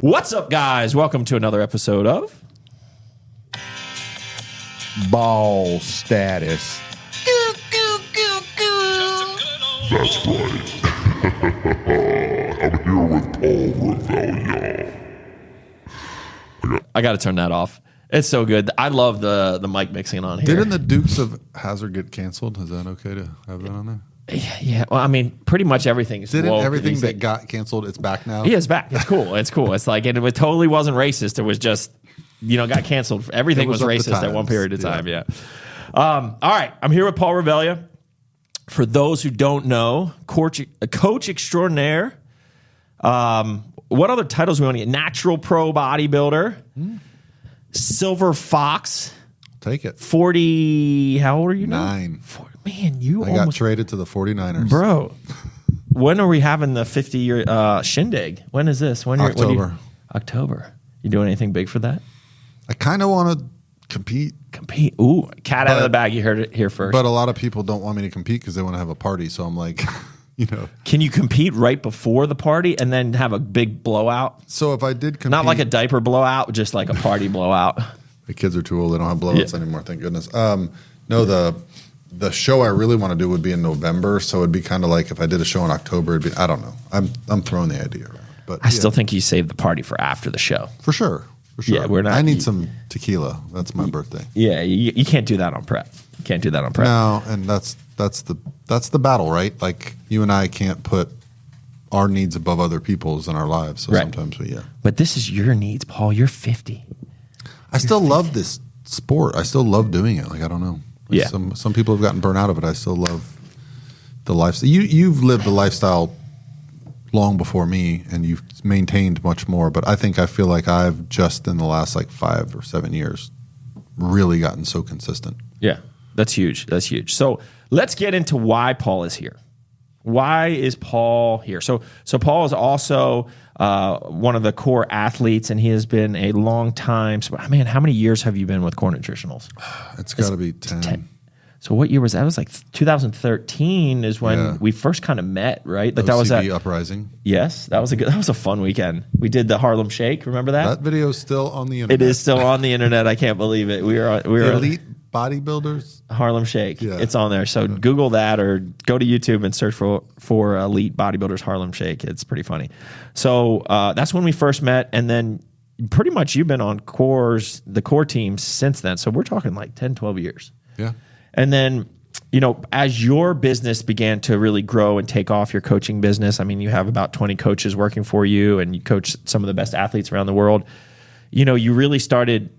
What's up, guys? Welcome to another episode of Ball Status. That's right. I'm here with Paul Revelia. I got to turn that off. It's so good. I love the mic mixing on here. Didn't the Dukes of Hazzard get canceled? Is that okay to have that on there? Yeah. Well, I mean, pretty much everything is Didn't woke everything these that got canceled, it's back now? Yeah, it's back. It's cool. It's cool. It's like, and it totally wasn't racist. It was just, got canceled. Everything was racist at one period of time. Yeah. All right. I'm here with Paul Revelia. For those who don't know, coach extraordinaire. What other titles we want to get? Natural pro bodybuilder. Silver Fox. Take it. 40. How old are you now? 9. Man, I got traded to the 49ers. Bro, when are we having the 50-year shindig? When is this? October. October. You doing anything big for that? I kind of want to compete. Ooh, cat out of the bag. You heard it here first. But a lot of people don't want me to compete because they want to have a party. So I'm like, Can you compete right before the party and then have a big blowout? So if I did compete. Not like a diaper blowout, just like a party blowout. The kids are too old. They don't have blowouts anymore. Thank goodness. No, the show I really want to do would be in November. So it'd be kind of like if I did a show in October, it'd be, I don't know. I'm throwing the idea around. But I still think you saved the party for after the show. For sure. Yeah, we're not. I need some tequila. That's my birthday. Yeah, you can't do that on prep. You can't do that on prep. No, and that's the battle, right? Like you and I can't put our needs above other people's in our lives. So sometimes we, But this is your needs, Paul. You're 50. I still love this sport. I still love doing it. Like I don't know. Like some people have gotten burnt out of it. I still love the lifestyle. You've lived the lifestyle long before me, and you've maintained much more. But I feel like I've just in the last 5 or 7 years really gotten so consistent. Yeah, that's huge. That's huge. So let's get into why Paul is here. Why is Paul here? So Paul is also one of the core athletes, and he has been a long time. So, man, how many years have you been with Core Nutritionals? It's got to be 10. So what year was that? It was like 2013 is when we first kind of met, right? Like that was that Uprising. Yes, that was a fun weekend. We did the Harlem Shake. Remember that? That video is still on the internet. It is still on the internet. I can't believe it. We were Elite Bodybuilders Harlem Shake. Yeah. It's on there. So Google that or go to YouTube and search for Elite Bodybuilders Harlem Shake. It's pretty funny. So that's when we first met, and then pretty much you've been on the core team since then. So we're talking like 10, 12 years. Yeah. And then, as your business began to really grow and take off, your coaching business, I mean, you have about 20 coaches working for you, and you coach some of the best athletes around the world. You really started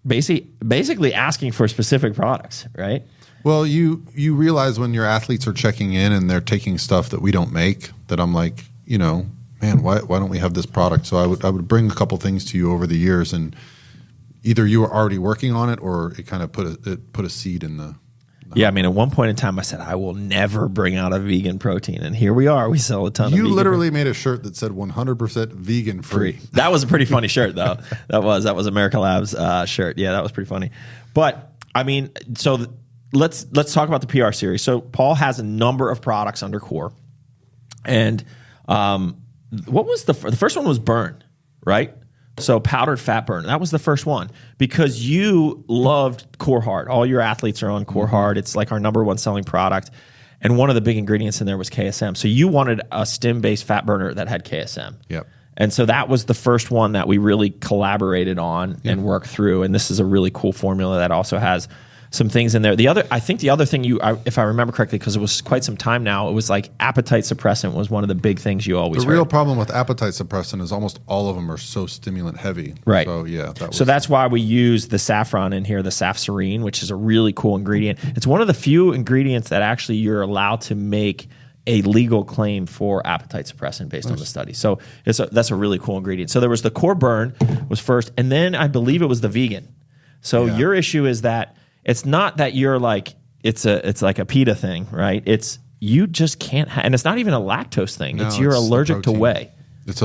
basically asking for specific products, right? Well, you realize when your athletes are checking in and they're taking stuff that we don't make, that I'm like, man, why don't we have this product? So I would bring a couple things to you over the years, and either you were already working on it or it kind of put a seed in the. Yeah, I mean, at one point in time, I said, I will never bring out a vegan protein. And here we are. We sell a ton of vegan. You literally made a shirt that said 100% vegan free. That was a pretty funny shirt, though. That was America Labs shirt. Yeah, that was pretty funny. But, I mean, so let's talk about the PR series. So Paul has a number of products under Core. And what was the first one was Burn, right? So powdered fat burn. That was the first one because you loved Core Hard. All your athletes are on Core Hard. It's like our number one selling product. And one of the big ingredients in there was KSM. So you wanted a stem-based fat burner that had KSM. Yep. And so that was the first one that we really collaborated on and worked through. And this is a really cool formula that also has some things in there. I think the other thing if I remember correctly, because it was quite some time now, it was like appetite suppressant was one of the big things you always heard. The real problem with appetite suppressant is almost all of them are so stimulant heavy. Right. So yeah. So that's why we use the saffron in here, the Safserine, which is a really cool ingredient. It's one of the few ingredients that actually you're allowed to make a legal claim for appetite suppressant based on the study. So that's a really cool ingredient. So there was the Core Burn was first, and then I believe it was the vegan. So your issue is that it's not that you're like it's like a PETA thing, right? It's you just can't, and it's not even a lactose thing. No, you're allergic to whey. It's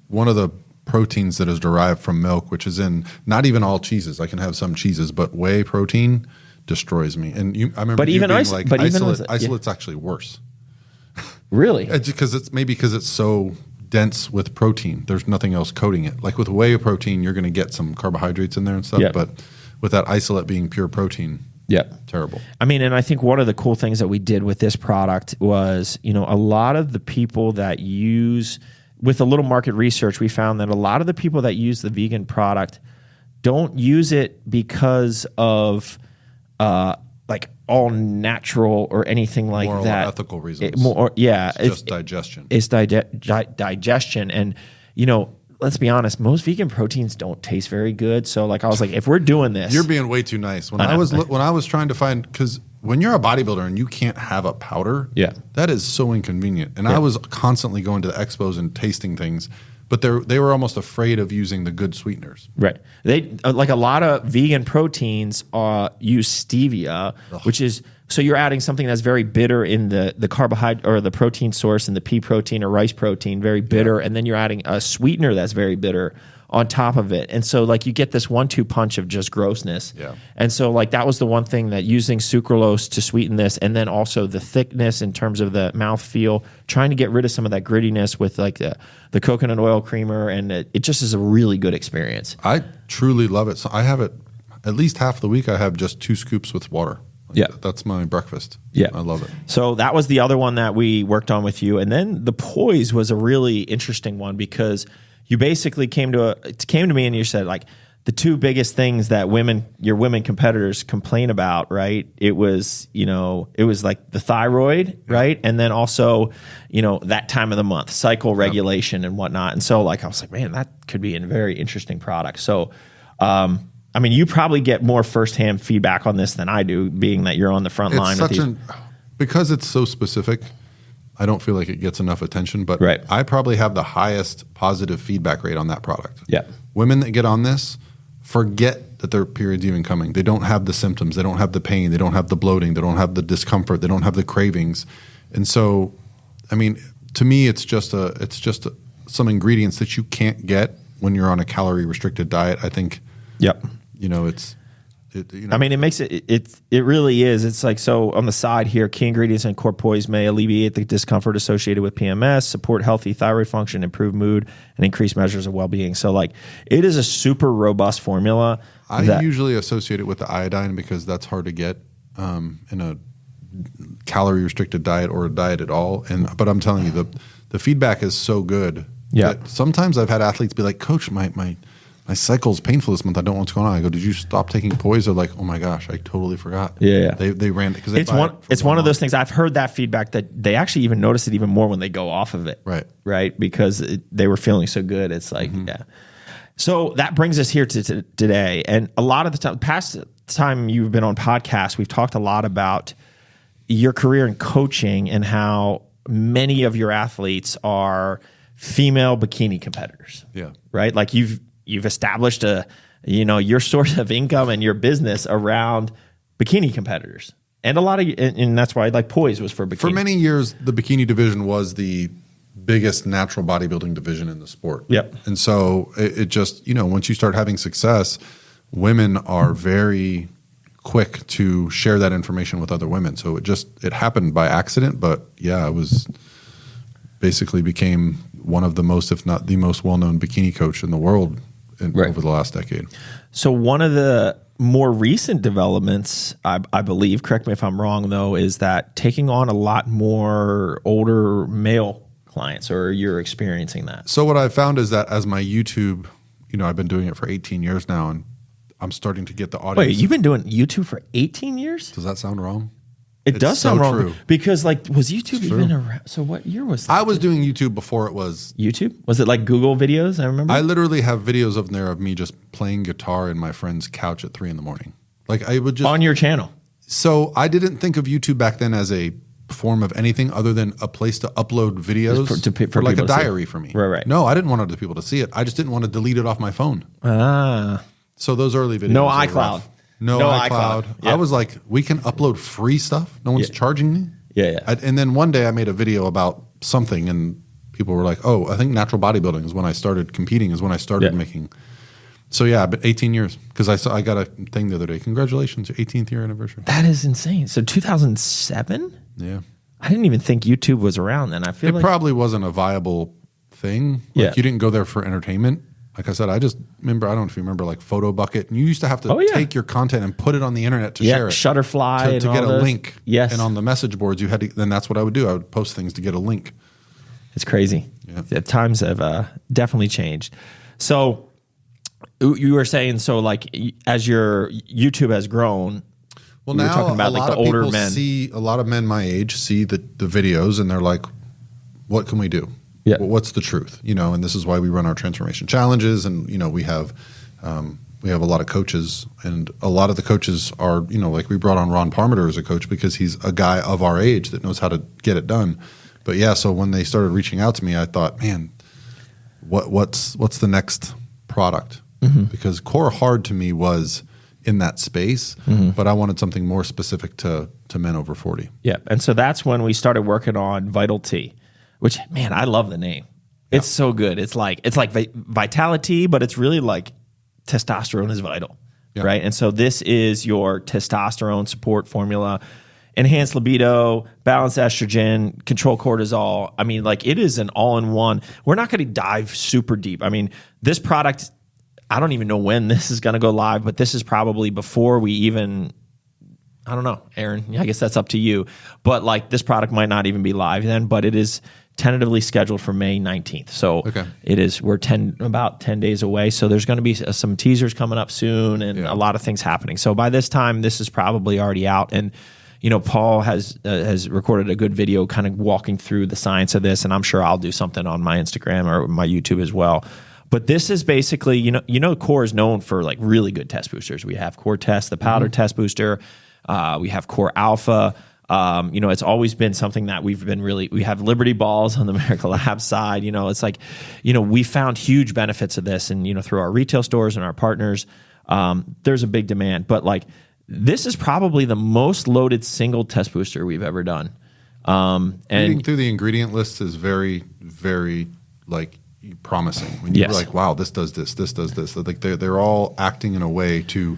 one of the proteins that is derived from milk, which is in not even all cheeses. I can have some cheeses, but whey protein destroys me. And I remember isolate's actually worse. Really? Because it's so dense with protein. There's nothing else coating it. Like with whey protein, you're going to get some carbohydrates in there and stuff. Yeah. But with that isolate being pure protein, terrible. I mean, and I think one of the cool things that we did with this product was, a lot of the people that use, with a little market research, we found that a lot of the people that use the vegan product don't use it because of like all natural or anything like Moral that. Or ethical reasons. It's just digestion. It's digestion. And, let's be honest, most vegan proteins don't taste very good. So like, I was like, if we're doing this. You're being way too nice. When I was trying to find, because when you're a bodybuilder and you can't have a powder, that is so inconvenient. And I was constantly going to the expos and tasting things, but they were almost afraid of using the good sweeteners. Right. They like a lot of vegan proteins use stevia, which is, so you're adding something that's very bitter in the carbohydrate or the protein source in the pea protein or rice protein, very bitter, and then you're adding a sweetener that's very bitter on top of it. And so like you get this 1-2 punch of just grossness. Yeah. And so like that was the one thing, that using sucralose to sweeten this, and then also the thickness in terms of the mouthfeel, trying to get rid of some of that grittiness with like the coconut oil creamer, and it just is a really good experience. I truly love it. So I have it at least half the week. I have just 2 scoops with water. That's my breakfast. I love it. So that was the other one that we worked on with you. And then the poise was a really interesting one, because you basically came to me and you said, like, the 2 biggest things that your women competitors complain about, right? It was, it was like the thyroid, right? And then also, that time of the month, cycle regulation and whatnot. And so like, I was like, man, that could be a very interesting product. So, I mean, you probably get more firsthand feedback on this than I do, being that you're on the front line with these. Because it's so specific, I don't feel like it gets enough attention, but I probably have the highest positive feedback rate on that product. Yeah. Women that get on this forget that their period's even coming. They don't have the symptoms. They don't have the pain. They don't have the bloating. They don't have the discomfort. They don't have the cravings. And so, I mean, to me, it's just some ingredients that you can't get when you're on a calorie restricted diet. I think, I mean, it makes it really is. It's like, so on the side here, key ingredients in core poise may alleviate the discomfort associated with PMS, support healthy thyroid function, improve mood, and increase measures of well-being. So like, it is a super robust formula. I usually associate it with the iodine because that's hard to get in a calorie restricted diet or a diet at all. But I'm telling you, the feedback is so good. That sometimes I've had athletes be like, Coach, my cycle's painful this month. I don't know what's going on. I go, did you stop taking poise? They're like, oh my gosh, I totally forgot. Yeah. They ran because it's one of those things. I've heard that feedback that they actually even notice it even more when they go off of it. Right. Because they were feeling so good. It's like, So that brings us here to today. And a lot of the past time you've been on podcasts, we've talked a lot about your career in coaching and how many of your athletes are female bikini competitors. Yeah. Right. Like you've established your source of income and your business around bikini competitors, and and that's why like poise was for bikini. For many years, the bikini division was the biggest natural bodybuilding division in the sport. Yep. And so it just, once you start having success, women are very quick to share that information with other women. So it happened by accident, but it was basically became one of the most, if not the most well-known bikini coach in the world over the last decade. So one of the more recent developments, I believe, correct me if I'm wrong though, is that taking on a lot more older male clients, or you're experiencing that? So what I've found is that as my YouTube, I've been doing it for 18 years now, and I'm starting to get the audience. Wait, you've been doing YouTube for 18 years? Does that sound wrong? It does sound wrong. True. Because was YouTube even around? So what year was that? I was doing YouTube before it was YouTube. Was it like Google videos? I remember. I literally have videos of me just playing guitar in my friend's couch at 3 a.m. Like I would just on your channel. So I didn't think of YouTube back then as a form of anything other than a place to upload videos for like a diary for me. Right. No, I didn't want other people to see it. I just didn't want to delete it off my phone. So those early videos. No iCloud. No iCloud. Yep. I was like, we can upload free stuff. No one's charging me. Yeah. And then one day I made a video about something, and people were like, "Oh, I think natural bodybuilding is when I started competing. Is when I started making." So but 18 years, because I got a thing the other day. Congratulations, your 18th year anniversary. That is insane. So 2007. Yeah. I didn't even think YouTube was around then. I feel it probably wasn't a viable thing. Like you didn't go there for entertainment. Like I said, I just remember, I don't know if you remember, like Photo Bucket. And you used to have to take your content and put it on the internet to share it. Shutterfly. To get a link. Yes. And on the message boards, you had to, then that's what I would do. I would post things to get a link. It's crazy. Yeah. The times have definitely changed. So you were saying, so like as your YouTube has grown, well, now talking about like the older men. A lot of men my age see the videos and they're like, what can we do? Yeah. Well, what's the truth? You know, and this is why we run our transformation challenges. And, you know, we have a lot of coaches, and a lot of the coaches are, you know, like we brought on Ron Parmeter as a coach because he's a guy of our age that knows how to get it done. But yeah, so when they started reaching out to me, I thought, man, what's the next product? Mm-hmm. Because Core Hard to me was in that space, but I wanted something more specific to men over 40. Yeah. And so that's when we started working on Vital T, which, man, I love the name. It's so good. It's like Vitality, but it's really like testosterone is vital, right? And so this is your testosterone support formula, enhanced libido, balanced estrogen, control cortisol. I mean, like it is an all-in-one. We're not going to dive super deep. I mean, this product, I don't even know when this is going to go live, but this is probably before we even, I don't know, Aaron, I guess that's up to you. But like this product might not even be live then, but it is tentatively scheduled for May 19th. So we're about 10 days away. So there's going to be some teasers coming up soon and a lot of things happening. So by this time, this is probably already out. And, you know, Paul has recorded a good video kind of walking through the science of this. And I'm sure I'll do something on my Instagram or my YouTube as well. But this is basically, you know, Core is known for like really good test boosters. We have Core Test, the powder test booster. We have Core Alpha. You know, it's always been something that we have Liberty Balls on the Miracle Lab side. You know, it's like, you know, we found huge benefits of this, and, you know, through our retail stores and our partners, there's a big demand. But like, this is probably the most loaded single test booster we've ever done. And reading through the ingredient list is very, very like promising. When you're like, wow, this does this, this does this. Like they're all acting in a way to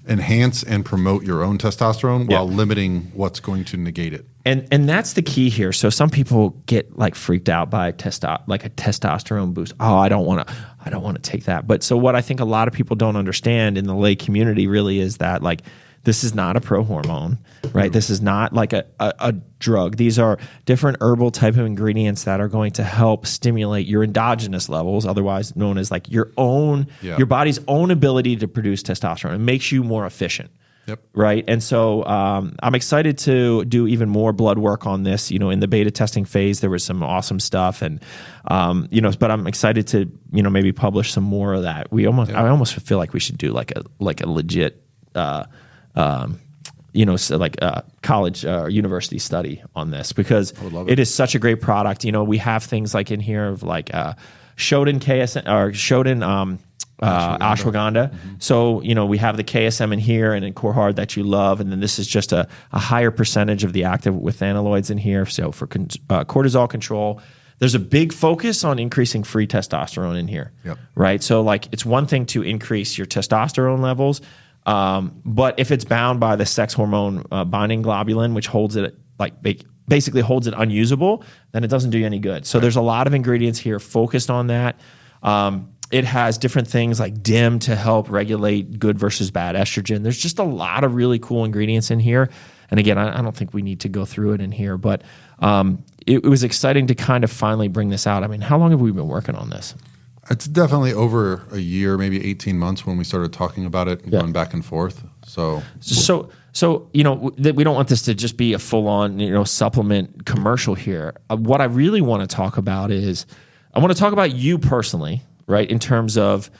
enhance and promote your own testosterone while limiting what's going to negate it. And that's the key here. So some people get like freaked out by a testosterone boost. Oh, I don't want to take that. But so what I think a lot of people don't understand in the lay community really is that like this is not a pro-hormone, right? This is not like a drug. These are different herbal type of ingredients that are going to help stimulate your endogenous levels, otherwise known as like your body's own ability to produce testosterone. It makes you more efficient. Yep. Right. And so I'm excited to do even more blood work on this. You know, in the beta testing phase, there was some awesome stuff, and you know, but I'm excited to, you know, maybe publish some more of that. I almost feel like we should do like a legit you know, so like a college university study on this, because it is such a great product. You know, we have things like in here of like Shodan KSM or Shodan ashwagandha. So, you know, we have the KSM in here and in Core Hard that you love, and then this is just a higher percentage of the active withanolides in here. So for cortisol control, there's a big focus on increasing free testosterone in here, right? So like it's one thing to increase your testosterone levels, but if it's bound by the sex hormone binding globulin, which holds it like basically holds it unusable, then it doesn't do you any good. So there's a lot of ingredients here focused on that. It has different things like DIM to help regulate good versus bad estrogen. There's just a lot of really cool ingredients in here. And again, I don't think we need to go through it in here, but it was exciting to kind of finally bring this out. I mean, how long have we been working on this? It's definitely over a year, maybe 18 months when we started talking about it and going back and forth. So you know, we don't want this to just be a full-on, you know, supplement commercial here. What I really want to talk about is I want to talk about you personally, right? In terms of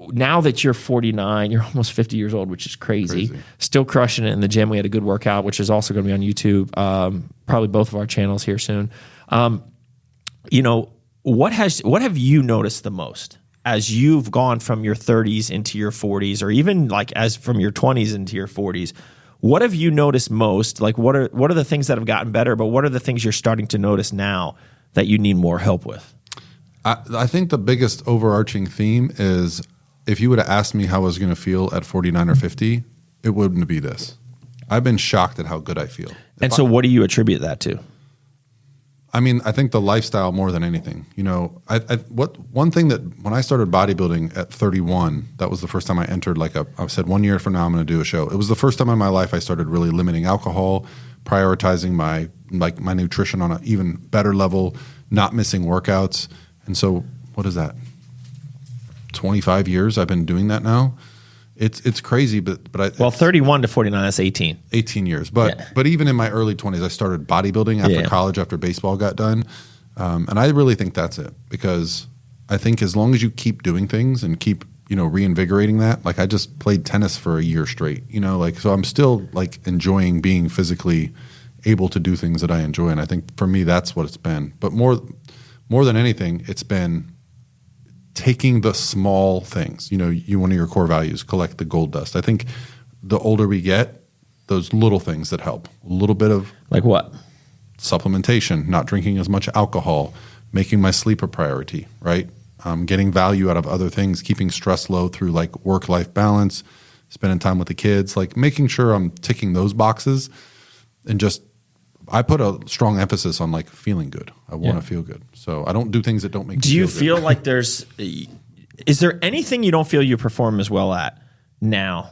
now that you're 49, you're almost 50 years old, which is crazy. Still crushing it in the gym. We had a good workout, which is also going to be on YouTube, probably both of our channels here soon. You know, what have you noticed the most as you've gone from your 30s into your 40s, or even like as from your 20s into your 40s? What have you noticed most? Like what are the things that have gotten better, but what are the things you're starting to notice now that you need more help with? I think the biggest overarching theme is if you would have asked me how I was going to feel at 49 or 50, it wouldn't be this. I've been shocked at how good I feel. And so what do you attribute that to? I mean, I think the lifestyle more than anything. You know, one thing that when I started bodybuilding at 31, that was the first time I entered I said 1 year from now I'm going to do a show. It was the first time in my life I started really limiting alcohol, prioritizing my nutrition on an even better level, not missing workouts. And so what is that? 25 years I've been doing that now. It's crazy, but 31 to 49, that's 18. 18 years. But even in my early 20s, I started bodybuilding after college, after baseball got done. And I really think that's it, because I think as long as you keep doing things and keep, reinvigorating that, like I just played tennis for a year straight, so I'm still enjoying being physically able to do things that I enjoy. And I think for me, that's what it's been. But more than anything, it's been taking the small things, one of your core values, collect the gold dust. I think the older we get, those little things that help. A little bit of like what? Supplementation, not drinking as much alcohol, making my sleep a priority, right? Getting value out of other things, keeping stress low through work-life balance, spending time with the kids, making sure I'm ticking those boxes, and I put a strong emphasis on feeling good. I want to feel good. So I don't do things that don't make me feel good. Do you feel like is there anything you don't feel you perform as well at now?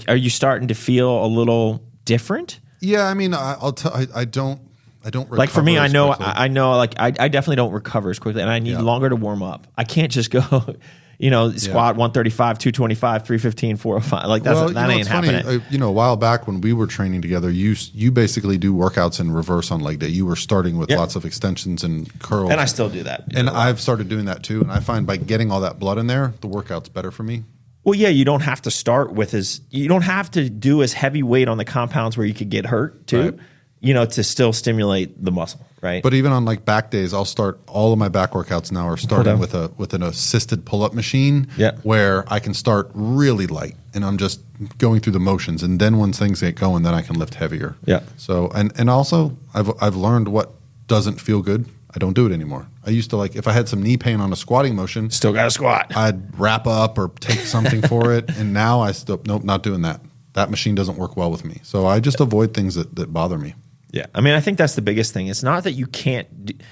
Are you starting to feel a little different? Yeah, I mean, I'll tell. I don't recover. Like for me, I know, I definitely don't recover as quickly, and I need longer to warm up. I can't just go, squat 135, 225, 315, 405. That ain't happening. A while back when we were training together, you basically do workouts in reverse on leg day. You were starting with lots of extensions and curls. And I still do that. And I've started doing that too. And I find by getting all that blood in there, the workout's better for me. Well, yeah, you don't have to start with you don't have to do as heavy weight on the compounds where you could get hurt too, to still stimulate the muscle, right? But even on back days, I'll start all of my back workouts now are starting with an assisted pull-up machine where I can start really light and I'm just going through the motions. And then once things get going, then I can lift heavier. Yeah. So, and also I've learned what doesn't feel good. I don't do it anymore. I used to if I had some knee pain on a squatting motion. Still got to squat. I'd wrap up or take something for it. And now nope, not doing that. That machine doesn't work well with me. So I just avoid things that bother me. Yeah. I mean, I think that's the biggest thing. It's not that you can't,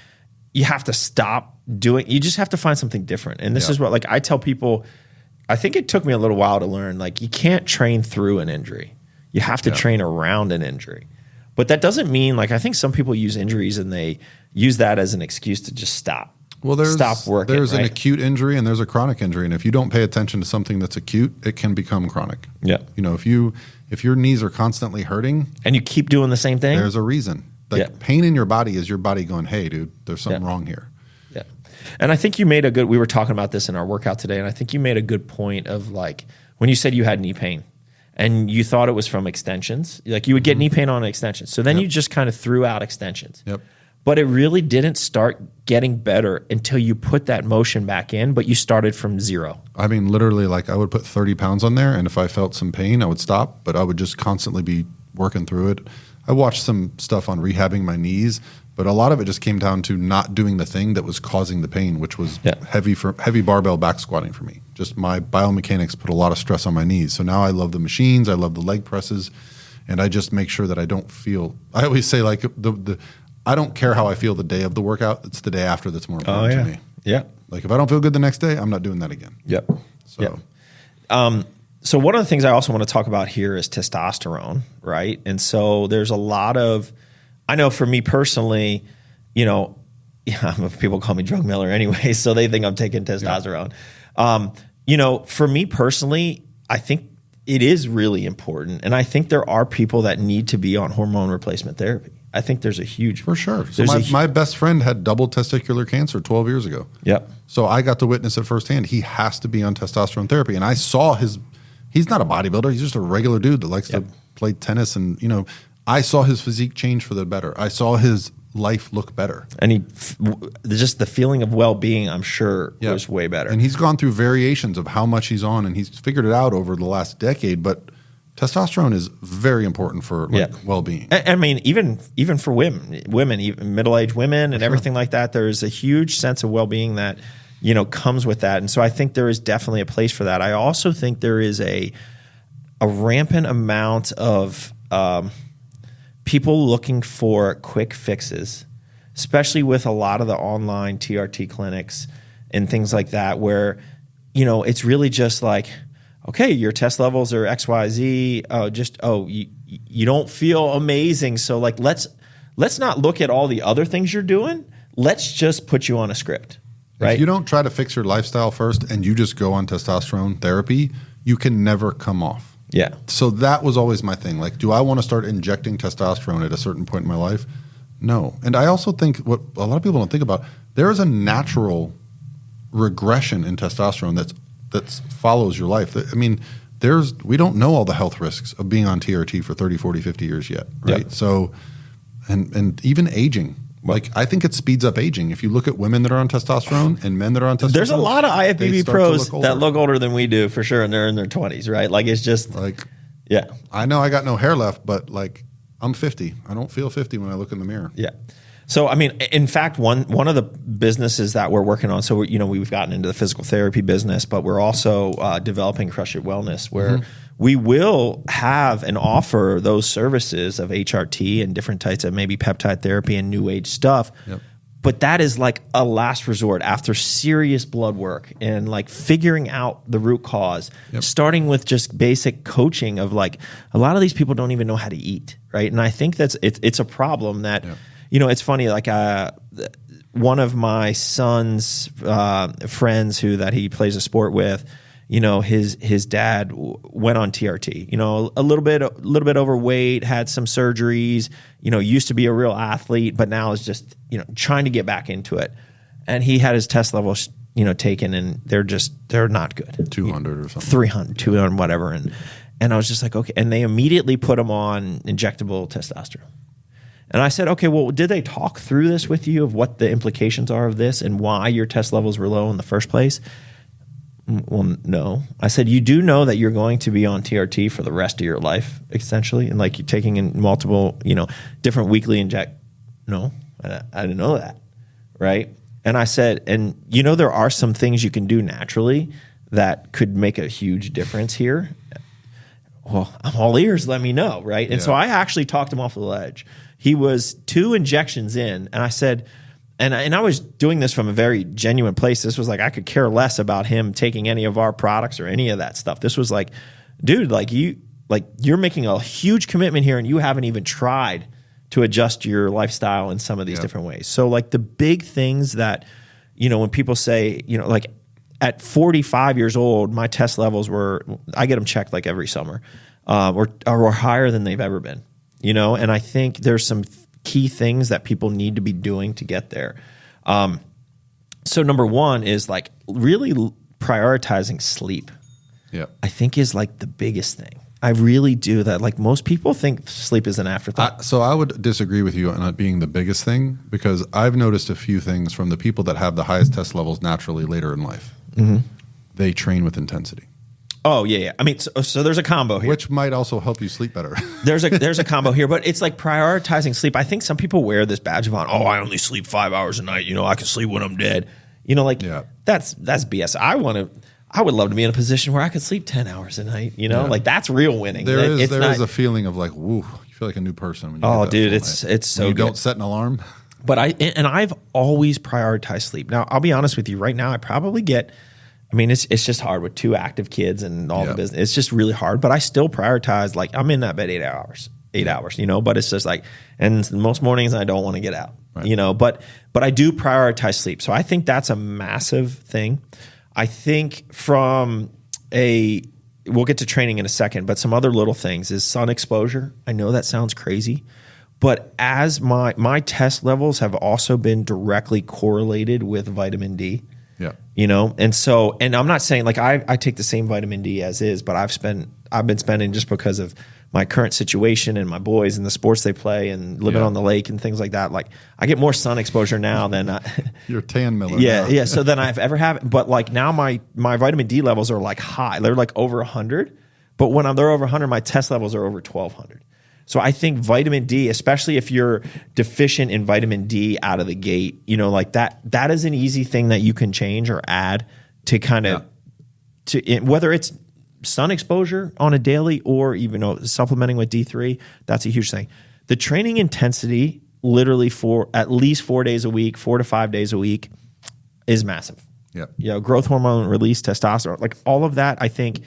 you have to stop doing, you just have to find something different. And this is what, I tell people, I think it took me a little while to learn, you can't train through an injury. You have to train around an injury. But that doesn't mean, I think some people use injuries and they use that as an excuse to just stop. Well, stop working. There's an acute injury and there's a chronic injury. And if you don't pay attention to something that's acute, it can become chronic. Yeah. If your knees are constantly hurting and you keep doing the same thing, there's a reason. Pain in your body is your body going, hey, dude, there's something wrong here. Yeah. And I think you made we were talking about this in our workout today, and I think you made a good point of when you said you had knee pain and you thought it was from extensions, you would get knee pain on an extension. So then you just kind of threw out extensions. Yep. But it really didn't start getting better until you put that motion back in, but you started from zero. I mean, literally, I would put 30 pounds on there, and if I felt some pain, I would stop, but I would just constantly be working through it. I watched some stuff on rehabbing my knees, but a lot of it just came down to not doing the thing that was causing the pain, which was heavy barbell back squatting for me. Just my biomechanics put a lot of stress on my knees. So now I love the machines, I love the leg presses, and I just make sure that I don't feel – I always say I don't care how I feel the day of the workout. It's the day after that's more important to me. Yeah. If I don't feel good the next day, I'm not doing that again. Yep. So one of the things I also want to talk about here is testosterone, right? And so there's a lot of, I know for me personally, people call me Drug Miller anyway, so they think I'm taking testosterone. For me personally, I think it is really important. And I think there are people that need to be on hormone replacement therapy. I think there's a huge... For sure. So my best friend had double testicular cancer 12 years ago. Yep. So I got to witness it firsthand. He has to be on testosterone therapy. And I saw he's not a bodybuilder. He's just a regular dude that likes to play tennis. And, I saw his physique change for the better. I saw his life look better. And just the feeling of well-being, I'm sure, was way better. And he's gone through variations of how much he's on, and he's figured it out over the last decade. But testosterone is very important for well-being. I mean, even for women, even middle-aged women and everything like that, there's a huge sense of well-being that, comes with that. And so I think there is definitely a place for that. I also think there is a rampant amount of people looking for quick fixes. especially with a lot of the online TRT clinics and things like that, where, you know, it's really just like, okay, your test levels are XYZ. You don't feel amazing. So like, let's not look at all the other things you're doing. Let's just put you on a script, right? If you don't try to fix your lifestyle first and you just go on testosterone therapy, you can never come off. Yeah. So that was always my thing. Like, do I want to start injecting testosterone at a certain point in my life? No. And I also think what a lot of people don't think about, there is a natural regression in testosterone that follows your life. I mean, we don't know all the health risks of being on TRT for 30, 40, 50 years yet, right? Yep. So, and even aging. Like, I think it speeds up aging. If you look at women that are on testosterone and men that are on testosterone. There's a lot of IFBB pros that look older than we do, for sure, and they're in their 20s, right? Like, it's just like, yeah. I know I got no hair left, but like, I'm 50. I don't feel 50 when I look in the mirror. Yeah. So, I mean, in fact, one of the businesses that we're working on, so, we've gotten into the physical therapy business, but we're also developing Crush It Wellness, where we will have and offer those services of HRT and different types of maybe peptide therapy and new age stuff. Yep. But that is like a last resort after serious blood work and like figuring out the root cause, starting with just basic coaching of like, a lot of these people don't even know how to eat, right? And I think it's a problem that, it's funny, like one of my son's friends that he plays a sport with, his dad went on TRT, a little bit overweight, had some surgeries, used to be a real athlete, but now is just, trying to get back into it. And he had his test levels, taken, and they're not good. 200 or something. 300, 200, whatever. And I was just like, okay. And they immediately put him on injectable testosterone. And I said, okay, well, did they talk through this with you of what the implications are of this and why your test levels were low in the first place? Well, no. I said, you do know that you're going to be on TRT for the rest of your life, essentially, and like you're taking in multiple, different weekly No, I didn't know that, right? And I said, and there are some things you can do naturally that could make a huge difference here. Well, I'm all ears. Let me know, right? And so I actually talked him off the ledge. He was 2 injections in, and I said, and I was doing this from a very genuine place. This was like, I could care less about him taking any of our products or any of that stuff. This was like, dude, you're making a huge commitment here, and you haven't even tried to adjust your lifestyle in some of these different ways. So like the big things that, when people say, like at 45 years old, my test levels I get them checked like every summer, or higher than they've ever been, and I think there's some key things that people need to be doing to get there. So number one is like really prioritizing sleep. Yeah, I think is like the biggest thing. I really do that. Like most people think sleep is an afterthought. So I would disagree with you on it being the biggest thing, because I've noticed a few things from the people that have the highest test levels naturally later in life. Mm-hmm. They train with intensity. Oh yeah. I mean, so there's a combo here, which might also help you sleep better. there's a combo here, but it's like prioritizing sleep. I think some people wear this badge of honor. Oh, I only sleep 5 hours a night. I can sleep when I'm dead. That's BS. I would love to be in a position where I could sleep 10 hours a night. Like that's real winning. There is a feeling of like, woo, you feel like a new person. When you get that dude, it's so you good. Don't set an alarm. But I've always prioritized sleep. Now I'll be honest with you. Right now, I probably get. I mean, it's just hard with 2 active kids and all the business. It's just really hard. But I still prioritize. Like I'm in that bed 8 hours. But it's just like, and most mornings I don't want to get out. Right. But I do prioritize sleep. So I think that's a massive thing. I think we'll get to training in a second, but some other little things is sun exposure. I know that sounds crazy, but as my test levels have also been directly correlated with vitamin D. Yeah. And I'm not saying like I take the same vitamin D as is, but I've been spending, just because of my current situation and my boys and the sports they play and living on the lake and things like that. Like I get more sun exposure now than you're tan Miller. Yeah. So than I've ever have. But like now my vitamin D levels are like high. They're like over 100. But when they're over 100, my test levels are over 1200. So I think vitamin D, especially if you're deficient in vitamin D out of the gate, like that is an easy thing that you can change or add to kind of whether it's sun exposure on a daily or even supplementing with D3. That's a huge thing. The training intensity literally at least 4 days a week, 4 to 5 days a week is massive. Yep. You know, growth hormone release, testosterone, like all of that. I think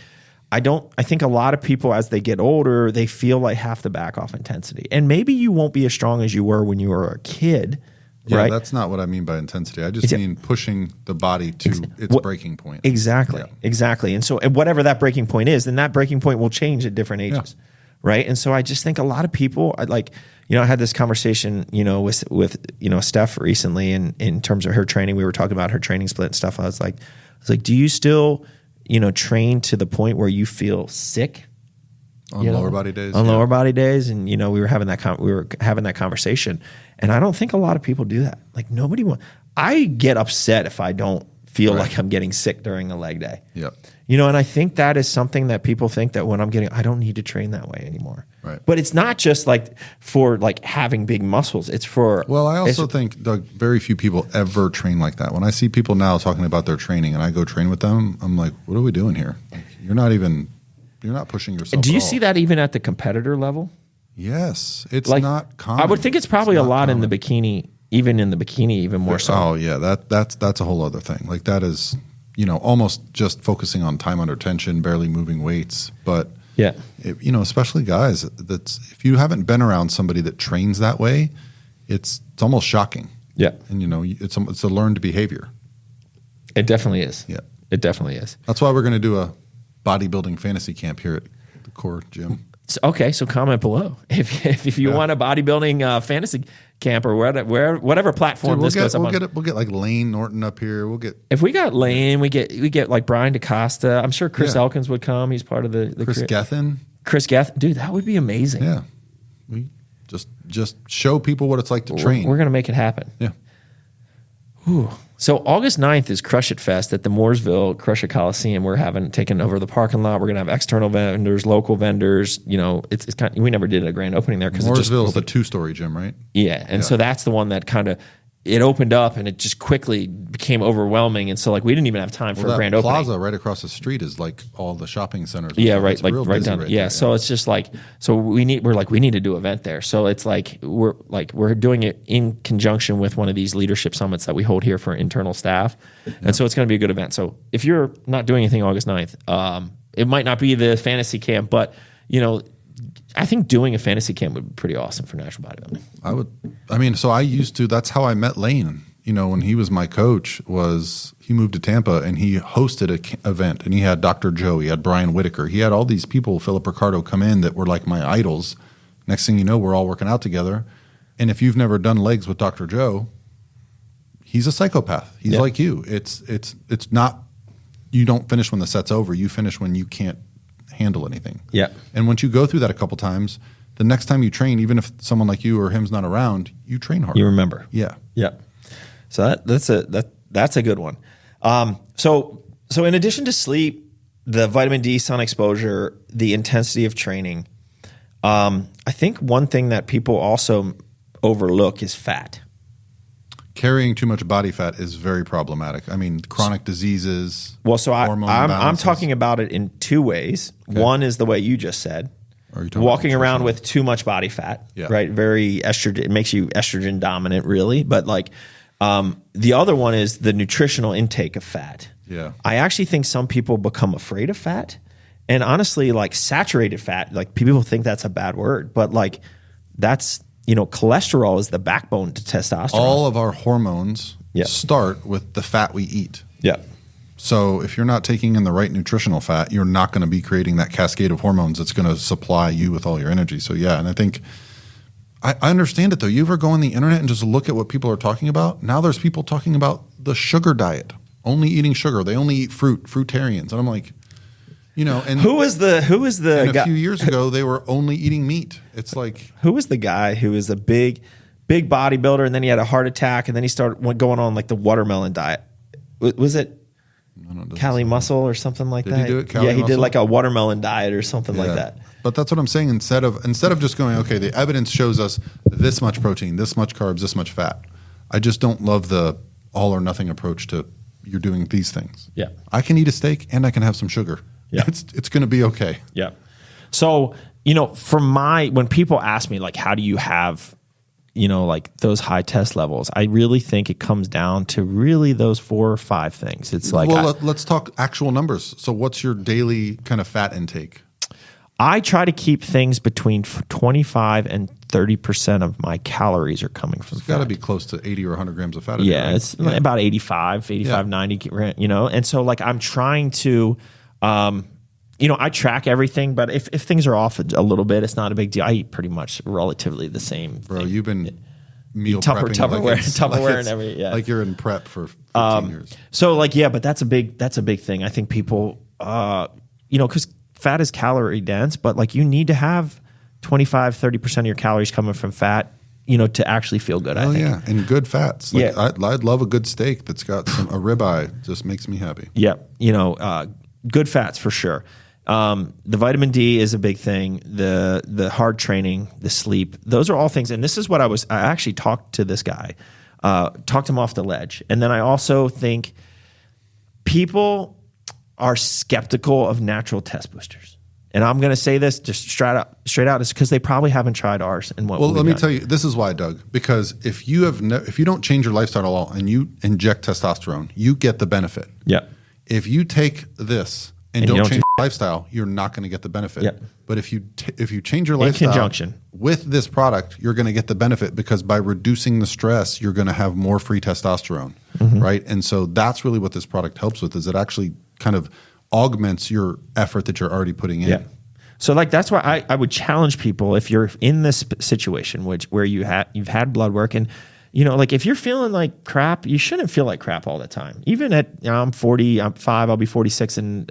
a lot of people as they get older, they feel like have to back off intensity. And maybe you won't be as strong as you were when you were a kid. Yeah, right? That's not what I mean by intensity. I just mean pushing the body to its breaking point. Exactly. And so whatever that breaking point is, then that breaking point will change at different ages. Yeah. Right. And so I just think a lot of people I had this conversation, with Steph recently in terms of her training. We were talking about her training split and stuff. I was like, do you still, train to the point where you feel sick? On lower body days? On lower body days. And, we were having that conversation. And I don't think a lot of people do that. Like I get upset if I don't feel like I'm getting sick during a leg day. Yep. And I think that is something that people think that when I don't need to train that way anymore. Right. But it's not just like for like having big muscles. It's for. Well, I also think, Doug, very few people ever train like that. When I see people now talking about their training and I go train with them, I'm like, what are we doing here? Like, you're not pushing yourself. Do you see that even at the competitor level? Yes. It's not common. I would think it's probably a lot common. In the bikini, even more so. Oh yeah. That's a whole other thing. Like that is, almost just focusing on time under tension, barely moving weights. But yeah, especially guys, if you haven't been around somebody that trains that way, it's almost shocking. Yeah. And it's a learned behavior. It definitely is. Yeah. It definitely is. That's why we're going to do a bodybuilding fantasy camp here at the core gym. Okay, so comment below if you want a bodybuilding fantasy camp or whatever platform this goes up on. We'll get like Lane Norton up here. If we got Lane, we get like Brian DaCosta. I'm sure Chris Elkins would come. He's part of the Chris Gethin. Chris Gethin, dude, that would be amazing. Yeah, we just show people what it's like to train. We're gonna make it happen. Yeah. Ooh. So August 9th is Crush It Fest at the Mooresville Crush It Coliseum. We're taken over the parking lot. We're going to have external vendors, local vendors. It's kind of, we never did a grand opening there because Mooresville is the 2-story gym, right? Yeah, and so that's the one that kind of it opened up and it just quickly became overwhelming. And so we didn't even have time for a grand opening. Plaza right across the street is like all the shopping centers. Yeah, right, right down. Yeah, so it's just we need to do an event there. So it's we're doing it in conjunction with one of these leadership summits that we hold here for internal staff. Yeah. And so it's going to be a good event. So if you're not doing anything August 9th, it might not be the fantasy camp, but I think doing a fantasy camp would be pretty awesome for natural bodybuilding. So I used to, that's how I met Lane. When he was my coach, he moved to Tampa and he hosted an event and he had Dr. Joe, he had Brian Whitaker. He had all these people, Philip Ricardo, come in that were like my idols. Next thing you know, we're all working out together. And if you've never done legs with Dr. Joe, he's a psychopath. He's like you. It's not, you don't finish when the set's over. You finish when you can't handle anything. Yeah. And once you go through that a couple times, the next time you train, even if someone like you or him's not around, you train harder. You remember. Yeah. Yeah. So that's a good one. So in addition to sleep, the vitamin D, sun exposure, the intensity of training, I think one thing that people also overlook is fat. Carrying too much body fat is very problematic. Chronic diseases. Well, so I'm talking about it in two ways. Okay. One is the way you just said. Are you talking walking around with too much body fat, right? Very estrogen. It makes you estrogen dominant, really. But the other one is the nutritional intake of fat. Yeah. I actually think some people become afraid of fat, and honestly, saturated fat. People think that's a bad word, but that's. Cholesterol is the backbone to testosterone. All of our hormones start with the fat we eat. Yeah. So if you're not taking in the right nutritional fat, you're not going to be creating that cascade of hormones that's going to supply you with all your energy. So and I think I understand it though. You ever go on the internet and just look at what people are talking about? Now there's people talking about the sugar diet, only eating sugar. They only eat fruit, fruitarians. And I'm like, and who was the guy? A few years ago, they were only eating meat. It's who was the guy who was a big bodybuilder, and then he had a heart attack, and then he started going on the watermelon diet. Was it Cali Muscle or something like that? Did he do it? Cali he Muscle? did a watermelon diet or something like that. But that's what I'm saying. Instead of just going, okay, the evidence shows us this much protein, this much carbs, this much fat. I just don't love the all or nothing approach to you're doing these things. Yeah, I can eat a steak and I can have some sugar. Yeah, it's going to be okay. Yeah. So when people ask me how do you have like those high test levels. I really think it comes down to really those 4 or 5 things. It's like, well, let's talk actual numbers. So what's your daily kind of fat intake? I try to keep things between 25 and 30% of my calories are coming from fat. It's got to be close to 80 or 100 grams of fat. Yeah, right? it's about 85, 90, and so like I'm trying to, I track everything, but if things are off a little bit, it's not a big deal. I eat pretty much relatively the same. Bro, thing. you've been meal Tupperware, prepping and every, like you're in prep for 15 years. So like, yeah, but that's a big thing. I think people, because fat is calorie dense, but like you need to have 25, 30% of your calories coming from fat, to actually feel good. I think. Yeah, and good fats. Like I'd love a good steak that's got a ribeye. Just makes me happy. Yeah, good fats for sure. The vitamin D is a big thing. The hard training, the sleep, those are all things. And this is what I actually talked to this guy, talked him off the ledge. And then I also think people are skeptical of natural test boosters. And I'm going to say this just straight out is because they probably haven't tried ours. And let me tell you, this is why, Doug. Because if you don't change your lifestyle at all and you inject testosterone, you get the benefit. Yeah. If you take this and don't change your lifestyle, you're not going to get the benefit. Yep. But if you change your lifestyle in conjunction with this product, you're going to get the benefit because by reducing the stress, you're going to have more free testosterone, right? And so that's really what this product helps with. Is it actually kind of augments your effort that you're already putting in. Yeah. So like that's why I would challenge people if you're in this situation where you've had blood work and like if you're feeling like crap, you shouldn't feel like crap all the time. Even at I'm 40, I'm 5, I'll be 46 in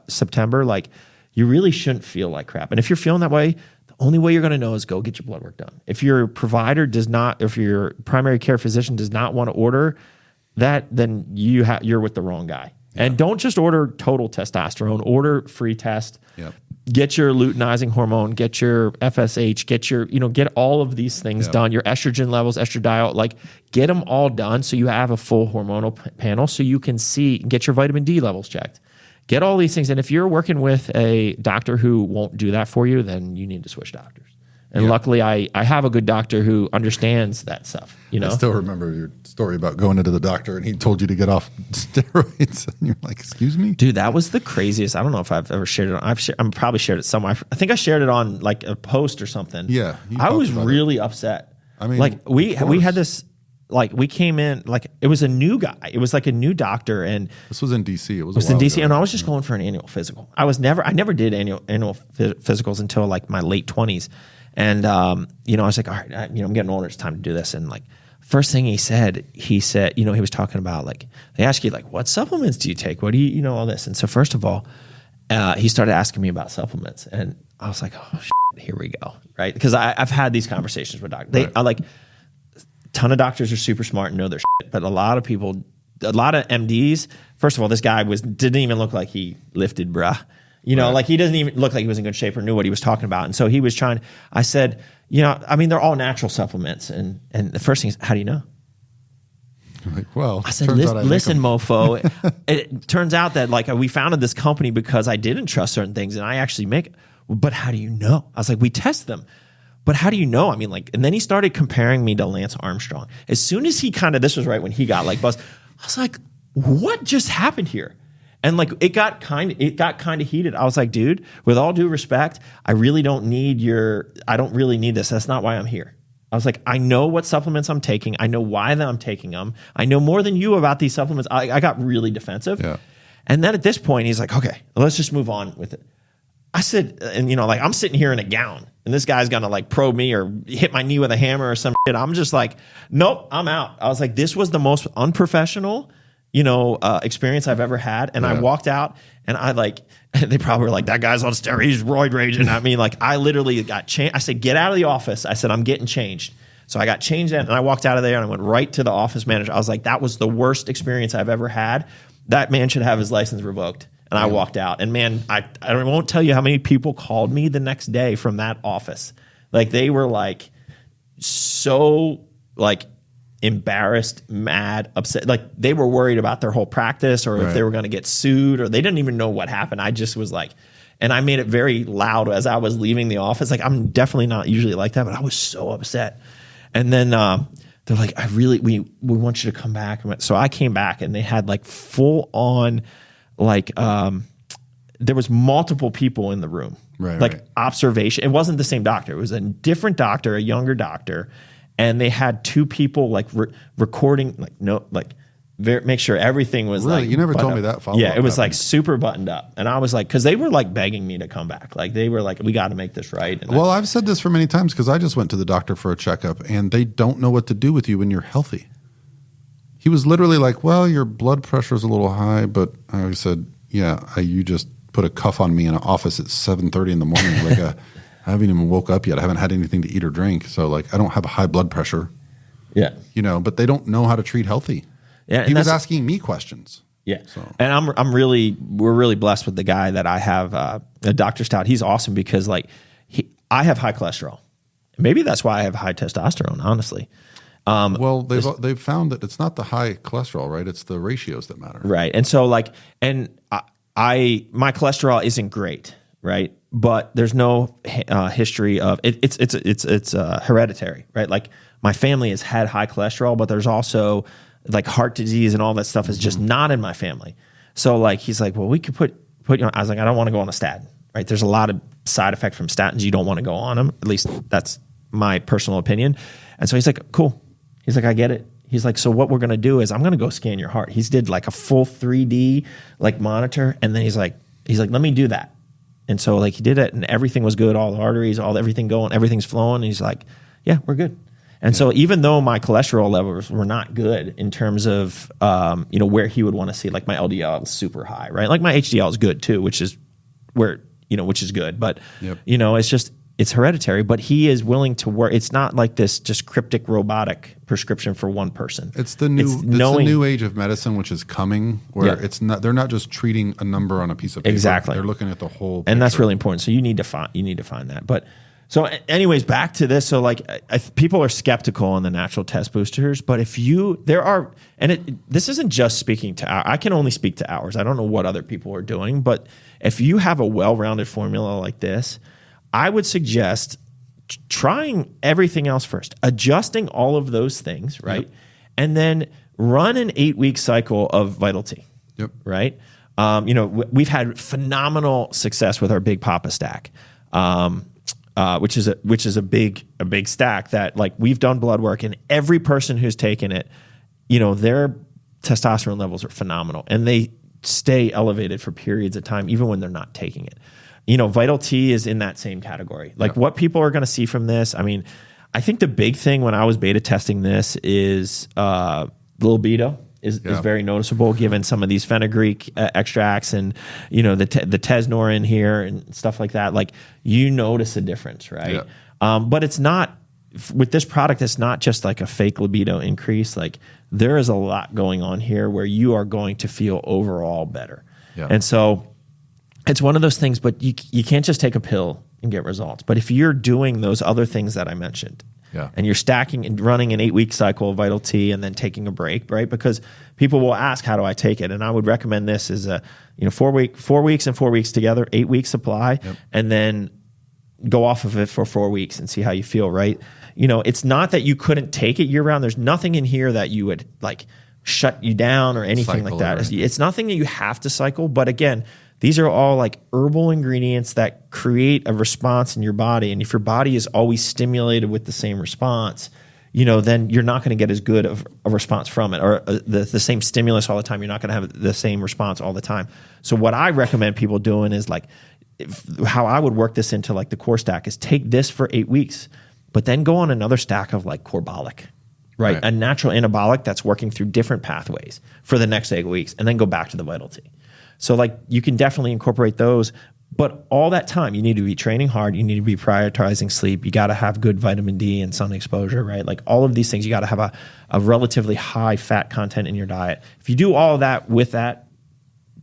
September. Like you really shouldn't feel like crap. And if you're feeling that way, the only way you're going to know is go get your blood work done. If your provider if your primary care physician does not want to order that, then you're with the wrong guy. Yeah. And don't just order total testosterone. Order free test. Yep. Get your luteinizing hormone. Get your FSH. Get your get all of these things done. Your estrogen levels, estradiol. Like get them all done so you have a full hormonal panel so you can get your vitamin D levels checked. Get all these things. And if you're working with a doctor who won't do that for you, then you need to switch doctors. And luckily, I have a good doctor who understands that stuff. I still remember your story about going into the doctor and he told you to get off steroids, and you're like, "Excuse me, dude." That was the craziest. I don't know if I've ever shared it. I'm probably shared it somewhere. I think I shared it on like a post or something. Yeah, I was really upset. I mean, like we had this. Like we came in, like it was a new guy. It was like a new doctor, and this was in DC. It was in DC, and I was just going for an annual physical. I never did annual physicals until like my late 20s. And, I was like, all right, I'm getting older. It's time to do this. And like, first thing he said, he was talking about like, they ask you like, what supplements do you take? What do you, all this. And so first of all, he started asking me about supplements and I was like, oh shit, here we go. Right. Because I've had these conversations with doctors. A ton of doctors are super smart and know their shit, but a lot of MDs, first of all, this guy didn't even look like he lifted, bruh. Like he doesn't even look like he was in good shape or knew what he was talking about. And so he was I said, they're all natural supplements. And the first thing is, how do you know? Like, well, I said, listen, mofo. It turns out that like we founded this company because I didn't trust certain things and I actually but how do you know? I was like, we test them. But how do you know? I mean, like, and then he started comparing me to Lance Armstrong. As soon as this was right when he got like buzzed, I was like, what just happened here? And like it got kind of heated. I was like, dude, with all due respect, I don't really need this. That's not why I'm here. I was like, I know what supplements I'm taking. I know why I'm taking them. I know more than you about these supplements. I got really defensive. Yeah. And then at this point, he's like, okay, let's just move on with it. I said, and like I'm sitting here in a gown and this guy's going to like probe me or hit my knee with a hammer or some shit. I'm just like, nope, I'm out. I was like, this was the most unprofessional experience I've ever had. And I walked out and they probably were like, that guy's on steroids, he's roid raging. I mean, like I literally got changed. I said, get out of the office. I said, I'm getting changed. So I got changed and I walked out of there and I went right to the office manager. I was like, that was the worst experience I've ever had. That man should have his license revoked. And I walked out. And man, I won't tell you how many people called me the next day from that office. Like they were like so like embarrassed, mad, upset. Like they were worried about their whole practice or if they were going to get sued or they didn't even know what happened. I just was like, and I made it very loud as I was leaving the office. Like I'm definitely not usually like that, but I was so upset. And then they're like, we want you to come back. So I came back, and they had like full on, like there was multiple people in the room, observation. It wasn't the same doctor. It was a different doctor, a younger doctor, and they had two people like recording, make sure everything was really? Like you never told me that. Yeah, it was like super buttoned up, and I was like, because they were like begging me to come back, like they were like, we got to make this right. And I've said this for many times because I just went to the doctor for a checkup, and they don't know what to do with you when you're healthy. He was literally like, well, your blood pressure is a little high, but I said, yeah, you just put a cuff on me in an office at 7:30 in the morning. Like I haven't even woke up yet. I haven't had anything to eat or drink, so like I don't have a high blood pressure. Yeah, but they don't know how to treat healthy. Yeah, he was asking me questions. Yeah, so. And we're really blessed with the guy that I have, Dr. Stout. He's awesome because like I have high cholesterol. Maybe that's why I have high testosterone, honestly. They've found that it's not the high cholesterol, right? It's the ratios that matter, right? And so my cholesterol isn't great, right? But there's no history of it. It's hereditary, right? Like my family has had high cholesterol, but there's also like heart disease and all that stuff is just not in my family. So like he's like, well, we could put you on. I was like, I don't want to go on a statin, right? There's a lot of side effect from statins. You don't want to go on them. At least that's my personal opinion. And so he's like, cool. He's like, I get it. He's like, so what we're going to do is I'm going to go scan your heart. He's did like a full 3D like monitor. And then he's like, let me do that. And so like he did it and everything was good. All the arteries, everything going, everything's flowing. And he's like, yeah, we're good. And so even though my cholesterol levels were not good in terms of, where he would want to see, like my LDL was super high, right? Like my HDL is good too, which is which is good. But, it's hereditary, but he is willing to work. It's not like this just cryptic robotic prescription for one person. It's the new age of medicine, which is coming, where they're not just treating a number on a piece of paper. Exactly. They're looking at the whole picture. And that's really important. So you need to find that. But so anyways, back to this. So like people are skeptical on the natural test boosters, but this isn't just speaking to I can only speak to ours. I don't know what other people are doing, but if you have a well-rounded formula like this, I would suggest trying everything else first, adjusting all of those things, right? Yep. And then run an 8-week cycle of Vital T, right? We've had phenomenal success with our Big Papa stack, which is a big stack that like we've done blood work, and every person who's taken it, their testosterone levels are phenomenal, and they stay elevated for periods of time, even when they're not taking it. Vital T is in that same category. Like what people are going to see from this, I mean, I think the big thing when I was beta testing this is libido is very noticeable given some of these fenugreek extracts and, the Tesnor in here and stuff like that. Like you notice a difference, right? Yeah. But it's not, with this product, it's not just like a fake libido increase. Like there is a lot going on here where you are going to feel overall better. Yeah. And so it's one of those things, but you can't just take a pill and get results. But if you're doing those other things that I mentioned, and you're stacking and running an 8-week cycle of Vital T and then taking a break, right? Because people will ask, how do I take it? And I would recommend this as a 4 weeks and 4 weeks together, 8-week supply, and then go off of it for 4 weeks and see how you feel, right? It's not that you couldn't take it year round. There's nothing in here that you would like shut you down or anything like that. It's nothing that you have to cycle, but again, these are all like herbal ingredients that create a response in your body. And if your body is always stimulated with the same response, then you're not going to get as good of a response from it, or the same stimulus all the time. You're not going to have the same response all the time. So what I recommend people doing is like, how I would work this into like the core stack is take this for 8 weeks, but then go on another stack of like Corbolic, right? A natural anabolic that's working through different pathways for the next 8 weeks, and then go back to the Vital T. So like you can definitely incorporate those, but all that time you need to be training hard. You need to be prioritizing sleep. You got to have good vitamin D and sun exposure, right? Like all of these things, you got to have a relatively high fat content in your diet. If you do all of that with that,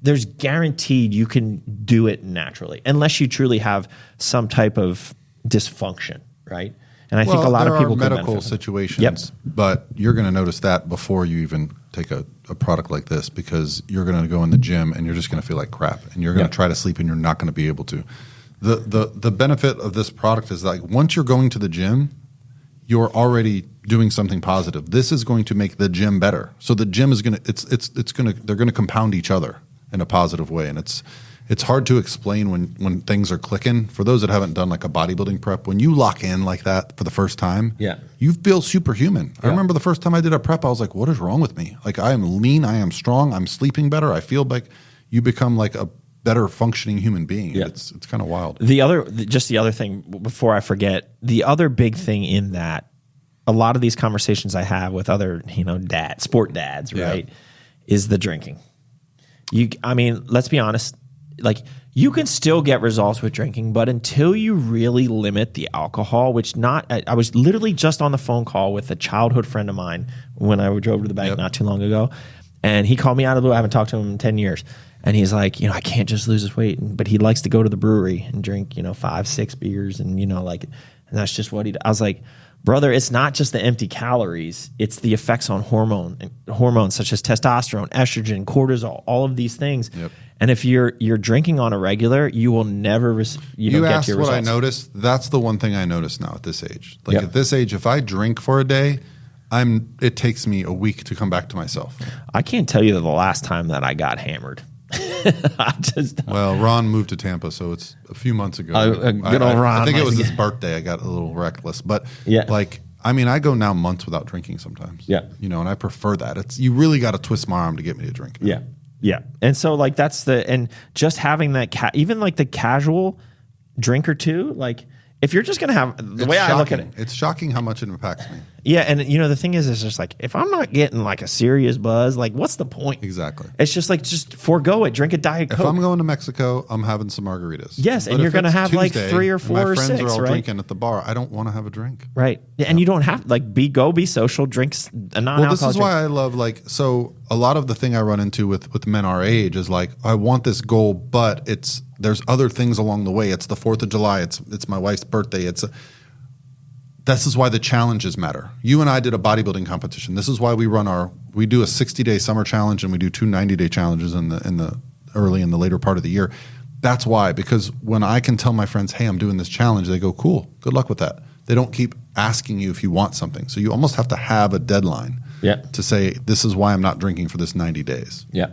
there's guaranteed you can do it naturally, unless you truly have some type of dysfunction, right? And I think a lot of people there are medical situations, but you're going to notice that before you even take a product like this, because you're going to go in the gym and you're just going to feel like crap, and you're going to try to sleep and you're not going to be able to. The benefit of this product is like once you're going to the gym, you're already doing something positive. This is going to make the gym better. So the gym is going to they're going to compound each other in a positive way. And it's hard to explain when things are clicking. For those that haven't done like a bodybuilding prep, when you lock in like that for the first time, you feel superhuman. I remember the first time I did a prep, I was like, what is wrong with me? Like, I am lean, I am strong, I'm sleeping better. I feel like you become like a better functioning human being. Yeah. It's kind of wild. The other thing before I forget, the other big thing in that, a lot of these conversations I have with other, sport dads, right, is the drinking. I mean, let's be honest, like, you can still get results with drinking, but until you really limit the alcohol, I was literally just on the phone call with a childhood friend of mine when I drove to the bank not too long ago, and he called me out of the blue. I haven't talked to him in 10 years. And he's like, I can't just lose his weight. But he likes to go to the brewery and drink, 5-6 beers. And, and that's just what he does. I was like, brother, it's not just the empty calories. It's the effects on hormones such as testosterone, estrogen, cortisol, all of these things. Yep. And if you're drinking on a regular, you will never get your results. You asked what I noticed. That's the one thing I notice now at this age. Like at this age, if I drink for a day, it takes me a week to come back to myself. I can't tell you the last time that I got hammered. Well, Ron moved to Tampa, so it's a few months ago. Good old Ron. I think it was his birthday. I got a little reckless, but I go now months without drinking sometimes. Yeah, and I prefer that. You really got to twist my arm to get me to drink. Yeah, yeah. And so and just having that, even like the casual drink or two, like if you're just gonna have the way I look at it, it's shocking how much it impacts me. Yeah, and the thing is, it's just like, if I'm not getting like a serious buzz, like what's the point? Exactly. It's just forego it. Drink a Diet Coke. If I'm going to Mexico, I'm having some margaritas. Yes, and you're going to have Tuesday, like 3 or 4 or 6, my friends are all right? drinking at the bar. I don't want to have a drink. Right, and you don't have be social. Drinks a non-alcoholic. Well, this is why I love so a lot of the thing I run into with men our age is like, I want this goal, but there's other things along the way. It's the 4th of July. It's my wife's birthday. This is why the challenges matter. You and I did a bodybuilding competition. This is why we do a 60-day summer challenge and we do 2 90-day challenges in the early and the later part of the year. That's why, because when I can tell my friends, hey, I'm doing this challenge, they go, cool, good luck with that. They don't keep asking you if you want something. So you almost have to have a deadline to say, this is why I'm not drinking for this 90 days. Yeah.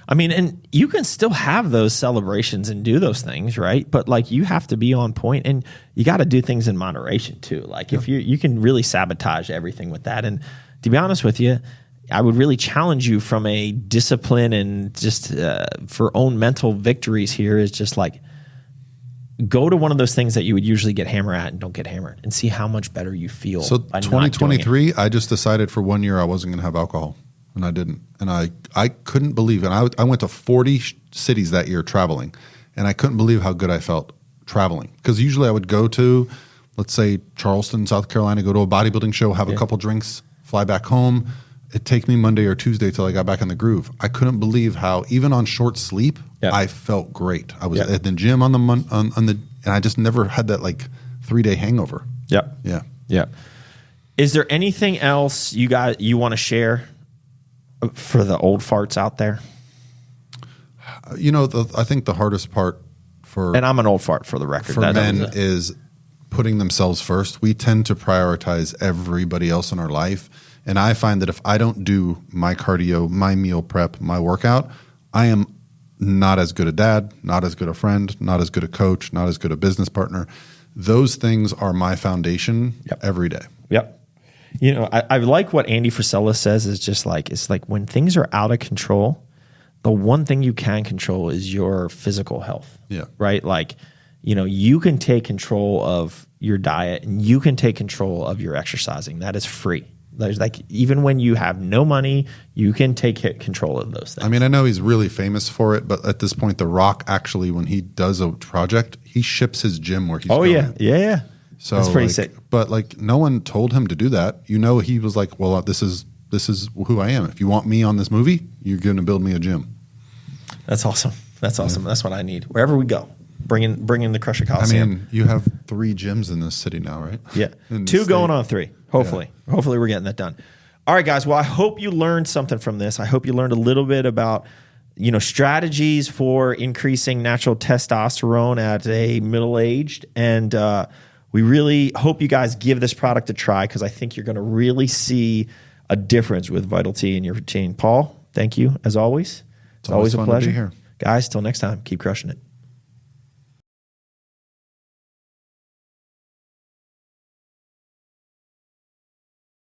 I mean, and you can still have those celebrations and do those things, right? But like, you have to be on point, and you got to do things in moderation too. Like if you can really sabotage everything with that. And to be honest with you, I would really challenge you from a discipline and just for own mental victories here is just like, go to one of those things that you would usually get hammered at and don't get hammered, and see how much better you feel. So 2023, I just decided for 1 year I wasn't going to have alcohol. And I didn't. And I couldn't believe it. And I went to 40 cities that year traveling. And I couldn't believe how good I felt traveling. Because usually I would go to, let's say, Charleston, South Carolina, go to a bodybuilding show, have a couple drinks, fly back home. It'd take me Monday or Tuesday till I got back in the groove. I couldn't believe how, even on short sleep, I felt great. I was at the gym on the and I just never had that like 3-day hangover. Yep. Yeah. Yeah. Is there anything else you want to share for the old farts out there? I think the hardest part and I'm an old fart for the record, for men is putting themselves first. We tend to prioritize everybody else in our life. And I find that if I don't do my cardio, my meal prep, my workout, I am not as good a dad, not as good a friend, not as good a coach, not as good a business partner. Those things are my foundation every day. Yep. I like what Andy Frisella says is just like, it's like when things are out of control, the one thing you can control is your physical health. Yeah. Right? Like, you can take control of your diet and you can take control of your exercising. That is free. There's like, even when you have no money, you can take control of those things. I mean, I know he's really famous for it, but at this point, The Rock actually, when he does a project, he ships his gym where he's going. Yeah. So that's pretty sick. But like, no one told him to do that. He was like, well, this is who I am. If you want me on this movie, you're going to build me a gym. That's awesome. That's awesome. Yeah. That's what I need. Wherever we go, bring in the Crusher Coliseum. I mean, you have 3 gyms in this city now, right? Yeah. 2 going on 3. Hopefully. Yeah. Hopefully we're getting that done. All right, guys. Well, I hope you learned something from this. I hope you learned a little bit about strategies for increasing natural testosterone at a middle-aged, and we really hope you guys give this product a try because I think you're going to really see a difference with Vital T in your routine. Paul, thank you as always. It's always a fun pleasure. to be here. Guys, till next time, keep crushing it.